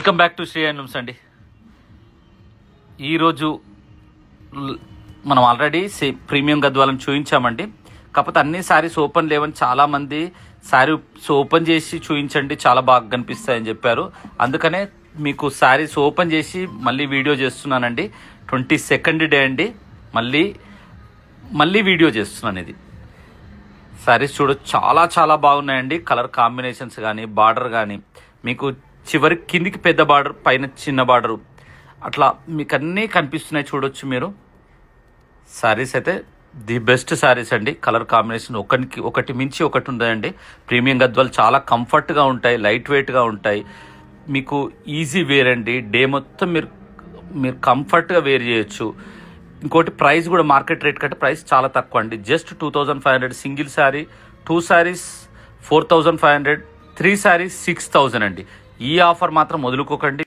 Welcome back to Shri handlooms అండి. ఈరోజు మనం ఆల్రెడీ ప్రీమియం గద్వాలను చూపించామండి. కాకపోతే అన్ని శారీస్ ఓపెన్ లేవని చాలామంది శారీస్ ఓపెన్ చేసి చూపించండి, చాలా బాగా కనిపిస్తాయని చెప్పారు. అందుకనే మీకు శారీస్ ఓపెన్ చేసి మళ్ళీ వీడియో చేస్తున్నానండి. 22nd డే అండి, మళ్ళీ వీడియో చేస్తున్నాను. ఇది శారీస్ చూడొచ్చు, చాలా చాలా బాగున్నాయండి. కలర్ కాంబినేషన్స్ కానీ, బార్డర్ కానీ, మీకు చివరి కిందికి పెద్ద బార్డర్, పైన చిన్న బార్డరు, అట్లా మీకు అన్నీ కనిపిస్తున్నాయి చూడొచ్చు మీరు. శారీస్ అయితే ది బెస్ట్ శారీస్ అండి. కలర్ కాంబినేషన్ ఒకటి మించి ఒకటి ఉందండి. ప్రీమియం గద్వాలు చాలా కంఫర్ట్గా ఉంటాయి, లైట్ వెయిట్గా ఉంటాయి, మీకు ఈజీ వేర్ అండి. డే మొత్తం మీరు కంఫర్ట్గా వేర్ చేయొచ్చు. ఇంకోటి ప్రైస్ కూడా మార్కెట్ రేట్ కంటే ప్రైస్ చాలా తక్కువ అండి. జస్ట్ 2500 సింగిల్ శారీ, 2 శారీస్ 4500, 3 శారీస్ 6000 అండి. ఈ ఆఫర్ మాత్రం వదులుకోకండి.